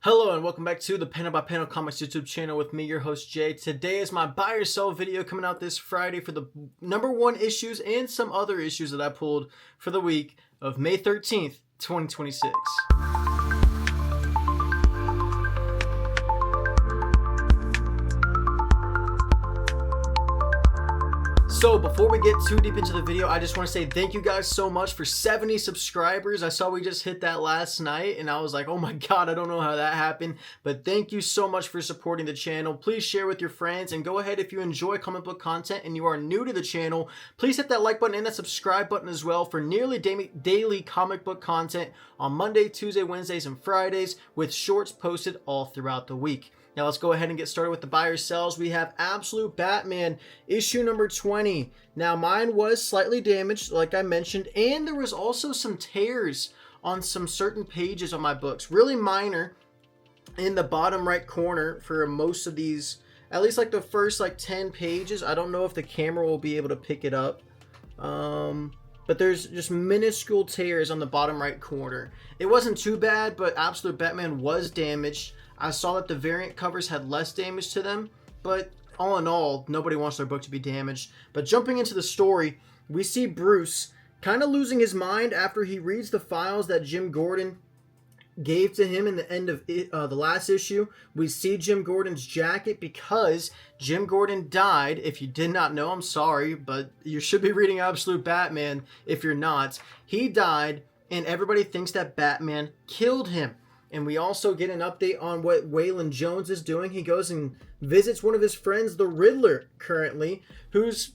Hello and welcome back to the Panel by Panel Comics YouTube channel with me, your host Jay. Today is my buy or sell video coming out this Friday for the #1 issues and some other issues that I pulled for the week of May 13th, 2026. So before we get too deep into the video, I just want to say thank you guys so much for 70 subscribers. I saw we just hit that last night and I was like, oh my god, I don't know how that happened. But thank you so much for supporting the channel. Please share with your friends and go ahead if you enjoy comic book content and you are new to the channel. Please hit that like button and that subscribe button as well for nearly daily comic book content on Monday, Tuesday, Wednesdays, and Fridays with shorts posted all throughout the week. Now let's go ahead and get started with the buy or sells. We have Absolute Batman issue number 20. Now mine was slightly damaged, like I mentioned, and there was also some tears on some certain pages on my books. Really minor in the bottom right corner for most of these, at least like the first 10 pages. I don't know if the camera will be able to pick it up. But there's just minuscule tears on the bottom right corner. It wasn't too bad, but Absolute Batman was damaged. I saw that the variant covers had less damage to them, but all in all, nobody wants their book to be damaged. But jumping into the story, we see Bruce kind of losing his mind after he reads the files that Jim Gordon gave to him in the end of the last issue. We see Jim Gordon's jacket because Jim Gordon died. If you did not know, I'm sorry, but you should be reading Absolute Batman if you're not. He died, and everybody thinks that Batman killed him. And we also get an update on what Waylon Jones is doing. He goes and visits one of his friends, the Riddler, currently, who's,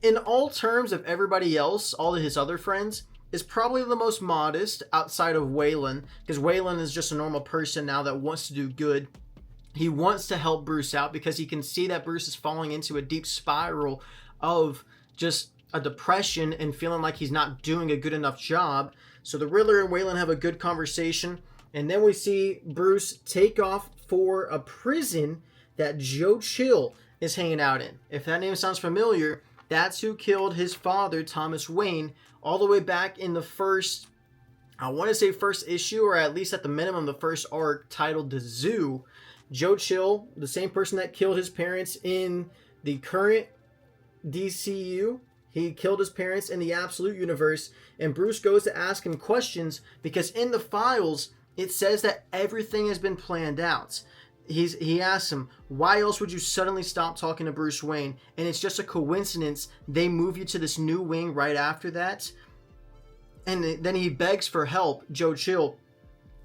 in all terms of everybody else, all of his other friends, is probably the most modest outside of Waylon, because Waylon is just a normal person now that wants to do good. He wants to help Bruce out because he can see that Bruce is falling into a deep spiral of just a depression and feeling like he's not doing a good enough job. So the Riddler and Waylon have a good conversation. And then we see Bruce take off for a prison that Joe Chill is hanging out in. If that name sounds familiar, that's who killed his father, Thomas Wayne, all the way back in the first, I want to say first issue, or at least at the minimum the first arc, titled The Zoo. Joe Chill, the same person that killed his parents in the current DCU, he killed his parents in the Absolute Universe, and Bruce goes to ask him questions because in the files, it says that everything has been planned out. He asks him, why else would you suddenly stop talking to Bruce Wayne? And it's just a coincidence they move you to this new wing right after that. And then he begs for help, Joe Chill.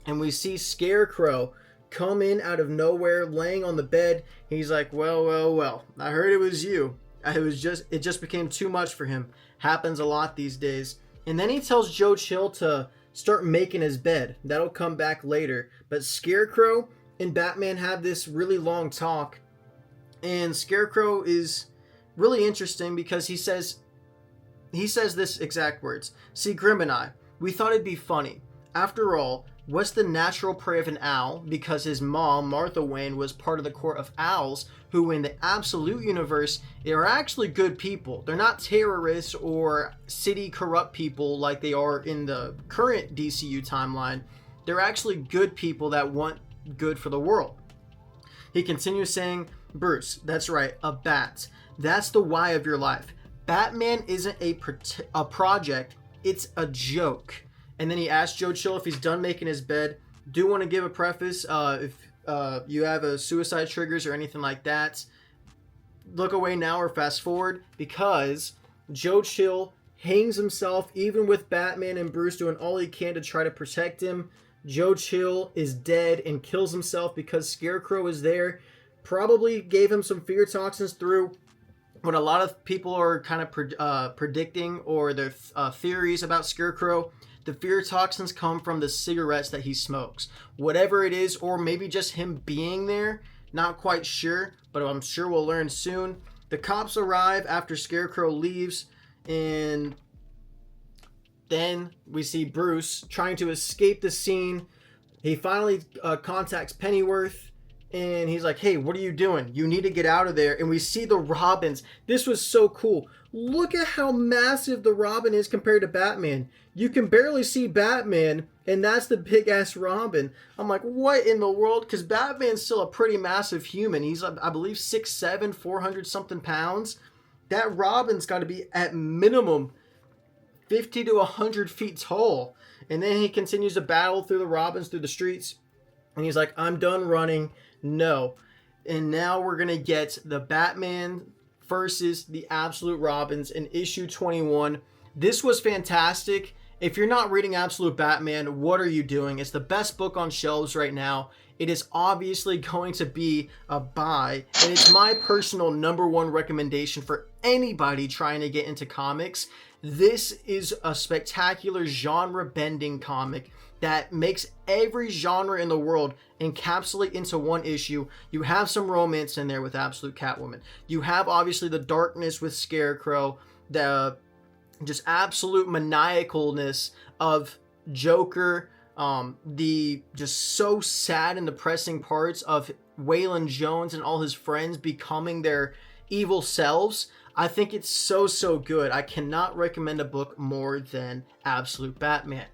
And we see Scarecrow come in out of nowhere, laying on the bed. He's like, well, I heard it was you. It just became too much for him. Happens a lot these days. And then he tells Joe Chill to start making his bed. That'll come back later. But Scarecrow and Batman have this really long talk. And Scarecrow is really interesting because he says this exact words. See, Grim and I, we thought it'd be funny. After all, what's the natural prey of an owl? Because his mom, Martha Wayne, was part of the court of owls, who in the Absolute Universe are actually good people. They're not terrorists or city corrupt people like they are in the current DCU timeline. They're actually good people that want good for the world. He continues saying, Bruce, that's right, a bat. That's the why of your life. Batman isn't a project, it's a joke. And then he asks Joe Chill if he's done making his bed. Do want to give a preface, if you have a suicide triggers or anything like that, look away now or fast forward, because Joe Chill hangs himself even with Batman and Bruce doing all he can to try to protect him. Joe Chill is dead and kills himself because Scarecrow is there. Probably gave him some fear toxins through what a lot of people are kind of predicting, or their theories about Scarecrow. The fear toxins come from the cigarettes that he smokes. Whatever it is, or maybe just him being there, not quite sure, but I'm sure we'll learn soon. The cops arrive after Scarecrow leaves, and then we see Bruce trying to escape the scene. He finally contacts Pennyworth, and he's like, hey, what are you doing? You need to get out of there. And we see the Robins. This was so cool. Look at how massive the Robin is compared to Batman. You can barely see Batman, and that's the big ass Robin. I'm like, what in the world? Because Batman's still a pretty massive human. He's, I believe, 6'7", 400 something pounds. That Robin's got to be at minimum 50 to 100 feet tall. And then he continues to battle through the Robins, through the streets. And he's like, I'm done running. No. And now we're going to get the Batman versus the Absolute Robins in issue 21. This was fantastic. If you're not reading Absolute Batman, what are you doing? It's the best book on shelves right now. It is obviously going to be a buy. And it's my personal #1 recommendation for anybody trying to get into comics. This is a spectacular genre-bending comic that makes every genre in the world encapsulate into one issue. You have some romance in there with Absolute Catwoman. You have obviously the darkness with Scarecrow, the just absolute maniacalness of Joker, the just so sad and depressing parts of Waylon Jones and all his friends becoming their evil selves. I think it's so good. I cannot recommend a book more than Absolute Batman.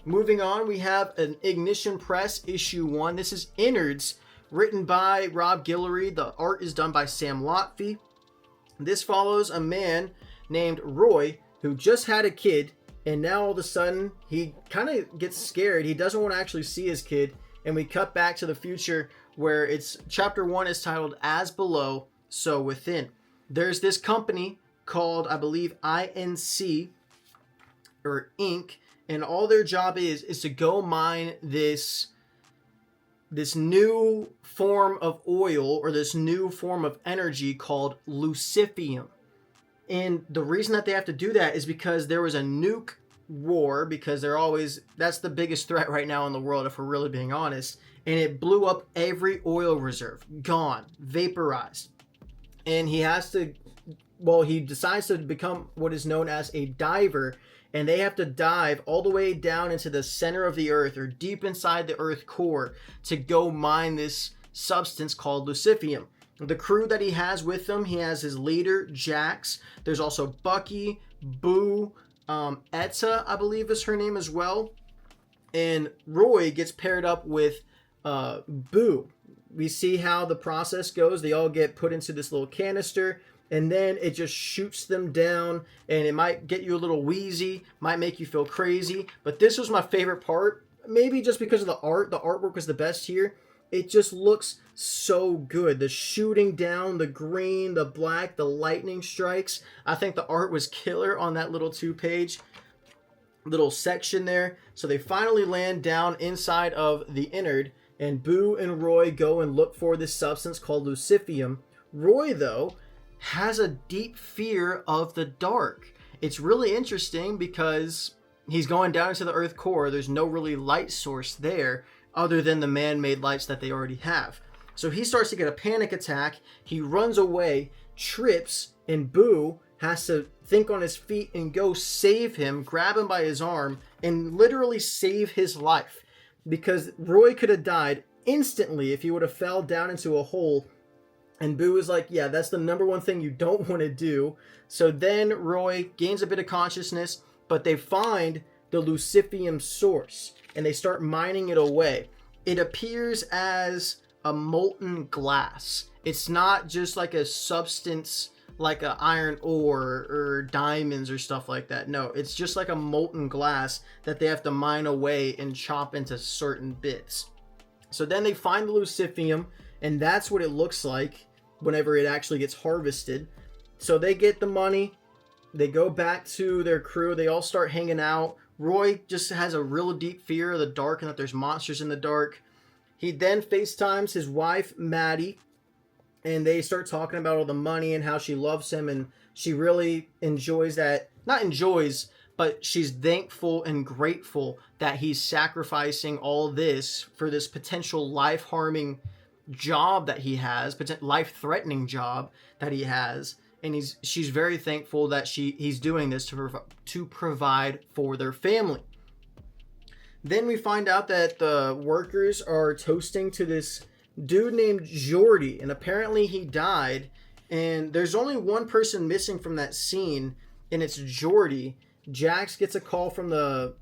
Moving on, we have an Ignition Press issue 1. This is Innards, written by Rob Guillory. The art is done by Sam Lotfi. This follows a man named Roy who just had a kid, and now all of a sudden he kind of gets scared. He doesn't want to actually see his kid, and we cut back to the future where it's chapter 1 is titled As Below, So Within. There's this company called, I believe, INC or Inc., and all their job is to go mine this new form of oil, or this new form of energy called luciferum. And the reason that they have to do that is because there was a nuke war, because that's the biggest threat right now in the world, if we're really being honest. And it blew up every oil reserve. Gone. Vaporized. And he decides to become what is known as a diver. And they have to dive all the way down into the center of the earth, or deep inside the earth core, to go mine this substance called luciferum. The crew that he has with him, he has his leader, Jax. There's also Bucky, Boo, Etta, I believe is her name as well. And Roy gets paired up with Boo. We see how the process goes. They all get put into this little canister, and then it just shoots them down, and it might get you a little wheezy, might make you feel crazy. But this was my favorite part, maybe just because of the art. The artwork was the best here. It just looks so good. The shooting down, the green, the black, the lightning strikes. I think the art was killer on that little 2-page little section there. So they finally land down inside of the Innard, and Boo and Roy go and look for this substance called luciferum. Roy, though, has a deep fear of the dark. It's really interesting because he's going down into the earth core. There's no really light source there other than the man-made lights that they already have. So he starts to get a panic attack. He runs away, trips, and Boo has to think on his feet and go save him, grab him by his arm, and literally save his life. Because Roy could have died instantly if he would have fell down into a hole. And Boo is like, yeah, that's the #1 thing you don't want to do. So then Roy gains a bit of consciousness, but they find the luciferum source, and they start mining it away. It appears as a molten glass. It's not just like a substance like a iron ore or diamonds or stuff like that. No, it's just like a molten glass that they have to mine away and chop into certain bits. So then they find the luciferum, and that's what it looks like whenever it actually gets harvested. So they get the money, they go back to their crew, they all start hanging out. Roy just has a real deep fear of the dark and that there's monsters in the dark. He then FaceTimes his wife, Maddie, and they start talking about all the money and how she loves him, and she really enjoys that. Not enjoys, but she's thankful and grateful that he's sacrificing all this for this potential life-harming job that he has, life-threatening job that he has. And she's very thankful that he's doing this to provide for their family. Then we find out that the workers are toasting to this dude named Jordy, and apparently he died, and there's only one person missing from that scene, and it's Jordy. Jax gets a call from the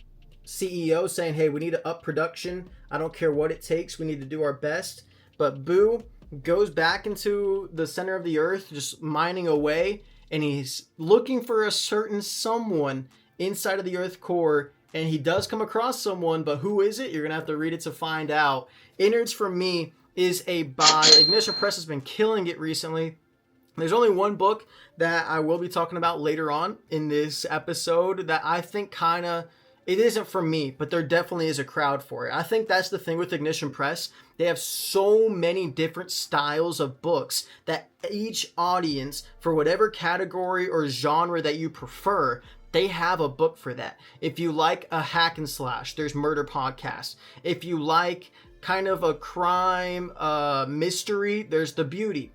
CEO saying, hey, we need to up production. I don't care what it takes. We need to do our best. But Boo goes back into the center of the earth, just mining away, and he's looking for a certain someone inside of the earth core, and he does come across someone, but who is it? You're going to have to read it to find out. Innards, for me, is a buy. Ignition Press has been killing it recently. There's only one book that I will be talking about later on in this episode that I think kind of, it isn't for me, but there definitely is a crowd for it. I think that's the thing with Ignition Press. They have so many different styles of books that each audience, for whatever category or genre that you prefer, they have a book for that. If you like a hack and slash, there's Murder Podcast. If you like kind of a crime mystery, there's The Beauty.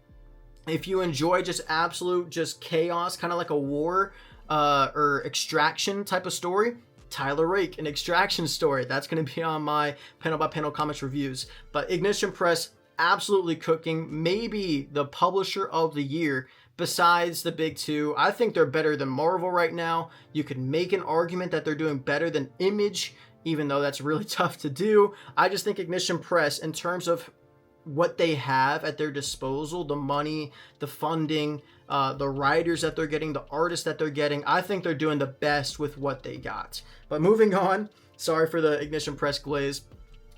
If you enjoy just absolute just chaos, kind of like a war or extraction type of story, Tyler Rake, an extraction story. That's going to be on my panel by panel comments reviews. But Ignition Press, absolutely cooking. Maybe the publisher of the year besides the big two. I think they're better than Marvel right now. You could make an argument that they're doing better than Image, even though that's really tough to do. I just think Ignition Press, in terms of what they have at their disposal, the money, the funding, the writers that they're getting, the artists that they're getting, I think they're doing the best with what they got. But moving on, sorry for the Ignition Press glaze,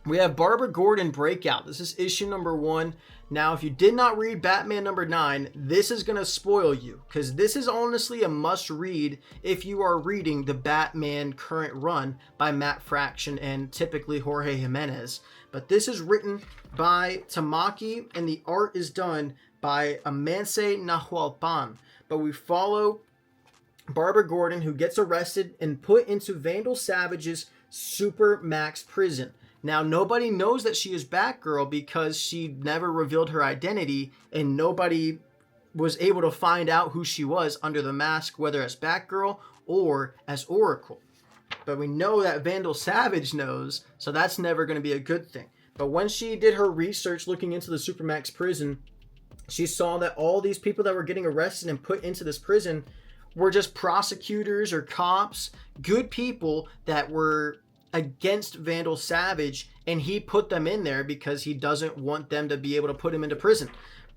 we have Barbara Gordon Breakout. This is issue number 1. Now, if you did not read Batman number 9, this is going to spoil you, because this is honestly a must read if you are reading the Batman current run by Matt Fraction and typically Jorge Jimenez. But this is written by Tamaki, and the art is done by Amance Nahualpan. But we follow Barbara Gordon, who gets arrested and put into Vandal Savage's Super Max prison. Now, nobody knows that she is Batgirl because she never revealed her identity, and nobody was able to find out who she was under the mask, whether as Batgirl or as Oracle. But we know that Vandal Savage knows, so that's never going to be a good thing. But when she did her research looking into the Supermax prison, she saw that all these people that were getting arrested and put into this prison were just prosecutors or cops, good people that were against Vandal Savage, and he put them in there because he doesn't want them to be able to put him into prison.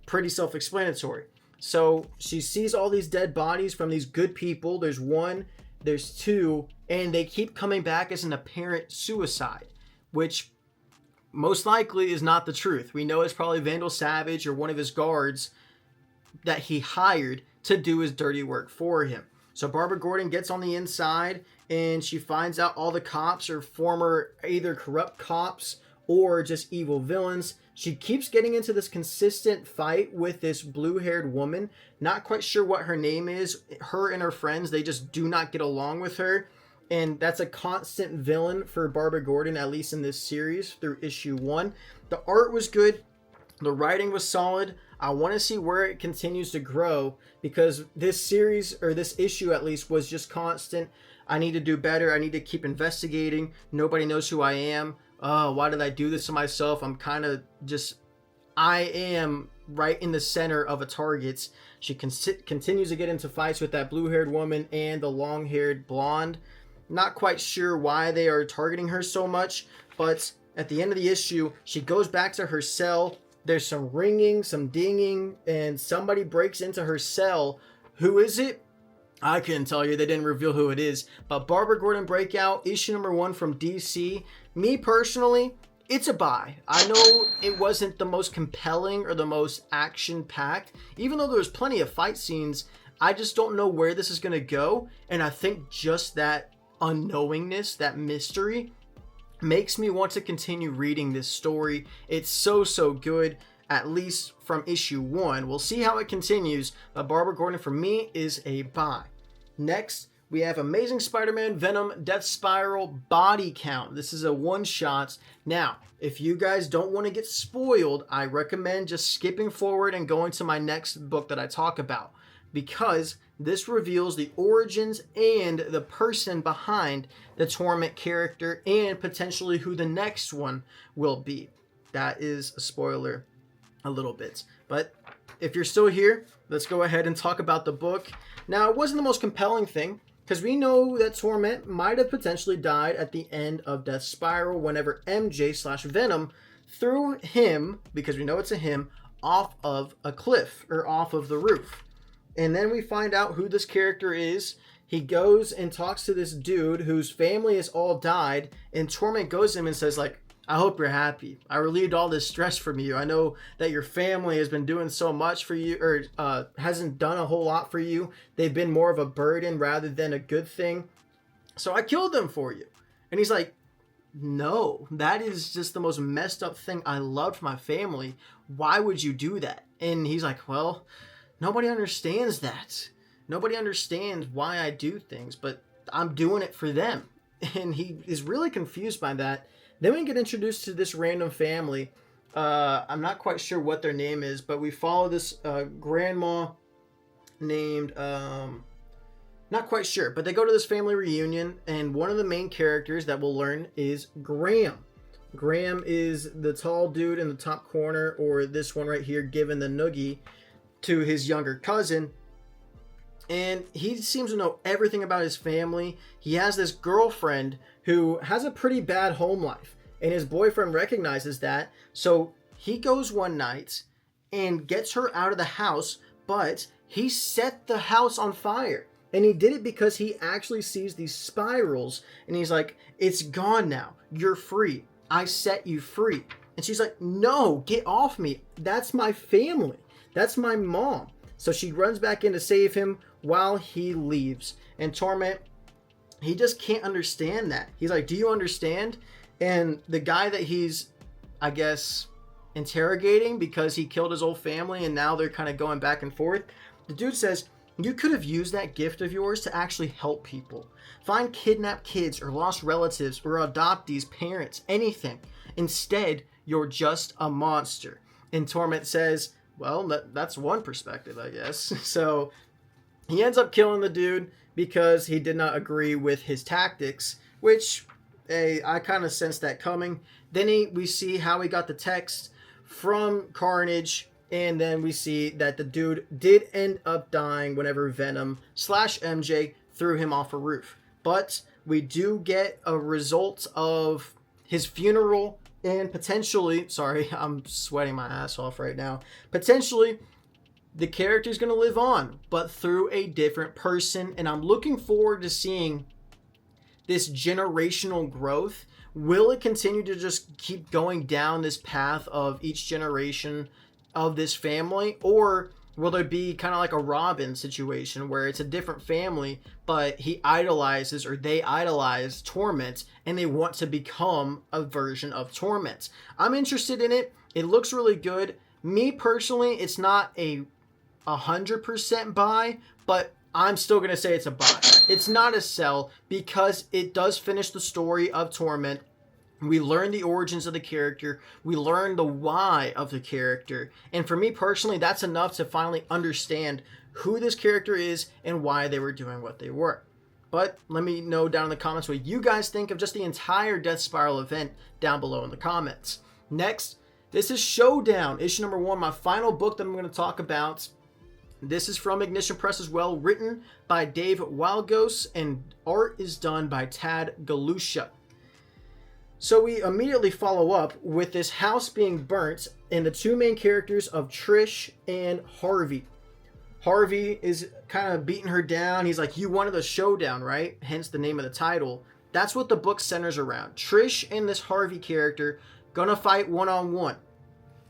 Pretty self-explanatory. So she sees all these dead bodies from these good people. There's 1, there's 2, and they keep coming back as an apparent suicide, which most likely is not the truth. We know it's probably Vandal Savage or one of his guards that he hired to do his dirty work for him. So Barbara Gordon gets on the inside, and she finds out all the cops are former either corrupt cops or just evil villains. She keeps getting into this consistent fight with this blue-haired woman. Not quite sure what her name is. Her and her friends, they just do not get along with her. And that's a constant villain for Barbara Gordon, at least in this series through issue 1. The art was good. The writing was solid. I want to see where it continues to grow, because this series, or this issue at least, was just constant. I need to do better. I need to keep investigating. Nobody knows who I am. Why did I do this to myself? I'm kind of just, I am right in the center of a target. She continues to get into fights with that blue-haired woman and the long-haired blonde. Not quite sure why they are targeting her so much, but at the end of the issue, she goes back to her cell. There's some ringing, some dinging, and somebody breaks into her cell. Who is it? I couldn't tell you. They didn't reveal who it is. But Barbara Gordon Breakout, issue number 1 from DC. Me personally, it's a buy. I know it wasn't the most compelling or the most action-packed. Even though there was plenty of fight scenes, I just don't know where this is going to go. And I think just that unknowingness, that mystery, makes me want to continue reading this story. It's so good, at least from issue 1. We'll see how it continues, but Barbara Gordon for me is a buy. Next, we have Amazing Spider-Man Venom Death Spiral Body Count. This is a one-shot. Now, if you guys don't want to get spoiled, I recommend just skipping forward and going to my next book that I talk about, because this reveals the origins and the person behind the Torment character and potentially who the next one will be. That is a spoiler a little bit. But if you're still here, let's go ahead and talk about the book. Now, it wasn't the most compelling thing, because we know that Torment might have potentially died at the end of Death Spiral whenever MJ/Venom threw him, because we know it's a him, off of a cliff or off of the roof. And then we find out who this character is. He goes and talks to this dude whose family has all died, and Torment goes to him and says, like, I hope you're happy. I relieved all this stress from you. I know that your family has been doing so much for you, or hasn't done a whole lot for you. They've been more of a burden rather than a good thing. So I killed them for you. And he's like, no, that is just the most messed up thing. I loved my family. Why would you do that? And he's like, well, nobody understands that. Nobody understands why I do things, but I'm doing it for them. And he is really confused by that. Then we get introduced to this random family. I'm not quite sure what their name is, but we follow this grandma named, not quite sure, but they go to this family reunion, and one of the main characters that we'll learn is Graham. Graham is the tall dude in the top corner, or this one right here, giving the noogie to his younger cousin. And he seems to know everything about his family. He has this girlfriend who has a pretty bad home life, and his boyfriend recognizes that. So he goes one night and gets her out of the house, but he set the house on fire. And he did it because he actually sees these spirals, and he's like, it's gone now. You're free. I set you free. And she's like, no, get off me. That's my family. That's my mom. So she runs back in to save him while he leaves. And Torment, he just can't understand that. He's like, do you understand? And the guy that he's, I guess, interrogating because he killed his whole family and now they're kind of going back and forth, the dude says, you could have used that gift of yours to actually help people. Find kidnapped kids or lost relatives or adoptees, parents, anything. Instead, you're just a monster. And Torment says, well, that's one perspective, I guess. So he ends up killing the dude because he did not agree with his tactics, which, hey, I kind of sensed that coming. Then we see how he got the text from Carnage, and then we see that the dude did end up dying whenever Venom/MJ threw him off a roof. But we do get a result of his funeral, and potentially, sorry, I'm sweating my ass off right now, potentially the character's going to live on, but through a different person. And I'm looking forward to seeing this generational growth. Will it continue to just keep going down this path of each generation of this family? Or will there be kind of like a Robin situation where it's a different family, but he idolizes, or they idolize Torment, and they want to become a version of Torment? I'm interested in it. It looks really good. Me personally, it's not a 100% buy, but I'm still going to say it's a buy. It's not a sell because it does finish the story of Torment. We learn the origins of the character. We learn the why of the character. And for me personally, that's enough to finally understand who this character is and why they were doing what they were. But let me know down in the comments what you guys think of just the entire Death Spiral event down below in the comments. Next, this is Showdown, issue number 1, my final book that I'm going to talk about. This is from Ignition Press as well, written by Dave Walgos, and art is done by Tad Galusha. So we immediately follow up with this house being burnt and the two main characters of Trish and Harvey. Harvey is kind of beating her down. He's like, you wanted a showdown, right? Hence the name of the title. That's what the book centers around. Trish and this Harvey character gonna fight one-on-one.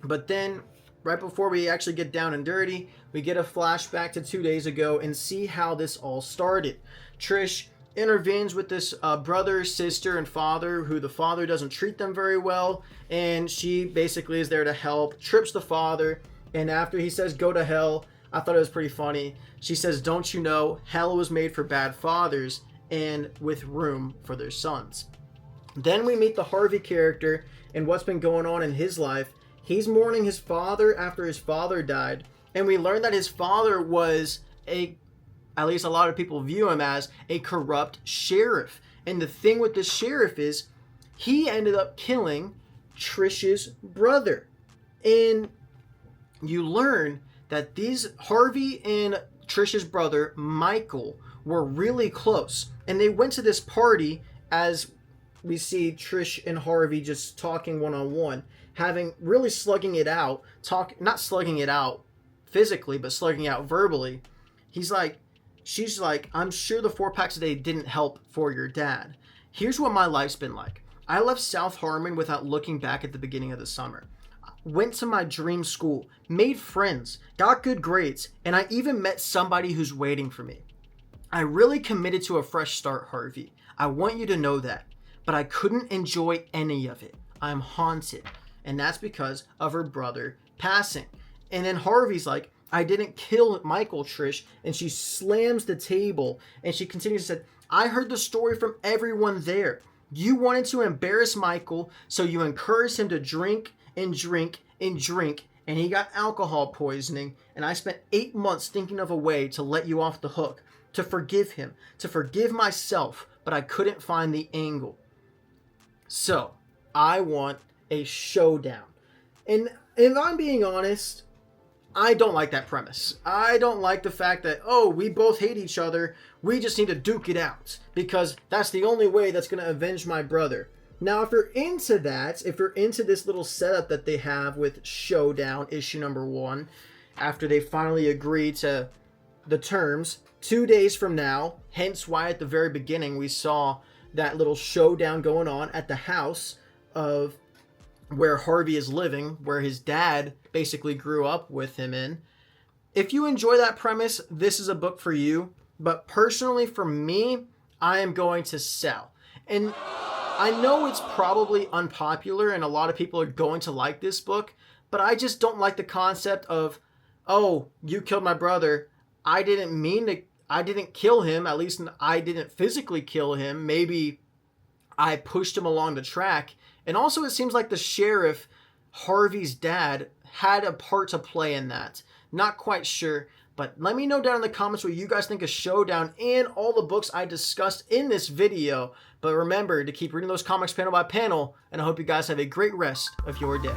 But then, right before we actually get down and dirty, we get a flashback to 2 days ago and see how this all started. Trish intervenes with this brother, sister, and father, who the father doesn't treat them very well, and she basically is there to help, trips the father, and after he says go to hell, I thought it was pretty funny. She says, don't you know, hell was made for bad fathers and with room for their sons. Then we meet the Harvey character and what's been going on in his life. He's mourning his father after his father died, and we learn that his father was at least a lot of people view him as a corrupt sheriff. And the thing with this sheriff is he ended up killing Trish's brother. And you learn that these Harvey and Trisha's brother Michael were really close, and they went to this party, as we see Trish and Harvey just talking one-on-one, having really slugging it out, not slugging it out physically, but slugging out verbally. She's like, I'm sure the 4-packs today didn't help for your dad. Here's what my life's been like. I left South Harmon without looking back at the beginning of the summer. Went to my dream school, made friends, got good grades, and I even met somebody who's waiting for me. I really committed to a fresh start, Harvey. I want you to know that. But I couldn't enjoy any of it. I'm haunted. And that's because of her brother passing. And then Harvey's like, I didn't kill Michael, Trish. And she slams the table and she continues to say, I heard the story from everyone there. You wanted to embarrass Michael, so you encouraged him to drink and drink and drink, and he got alcohol poisoning, and I spent 8 months thinking of a way to let you off the hook, to forgive him, to forgive myself, but I couldn't find the angle. So, I want a showdown. And if I'm being honest, I don't like that premise. I don't like the fact that, oh, we both hate each other, we just need to duke it out, because that's the only way that's going to avenge my brother. Now, if you're into that, if you're into this little setup that they have with Showdown, issue number 1, after they finally agree to the terms, 2 days from now, hence why at the very beginning we saw that little showdown going on at the house of where Harvey is living, where his dad basically grew up with him in. If you enjoy that premise, this is a book for you. But personally, for me, I am going to sell. And I know it's probably unpopular and a lot of people are going to like this book, but I just don't like the concept of, oh, you killed my brother. I didn't kill him. At least I didn't physically kill him. Maybe I pushed him along the track. And also it seems like the sheriff, Harvey's dad, had a part to play in that. Not quite sure, but let me know down in the comments what you guys think of Showdown and all the books I discussed in this video. But remember to keep reading those comics panel by panel, and I hope you guys have a great rest of your day.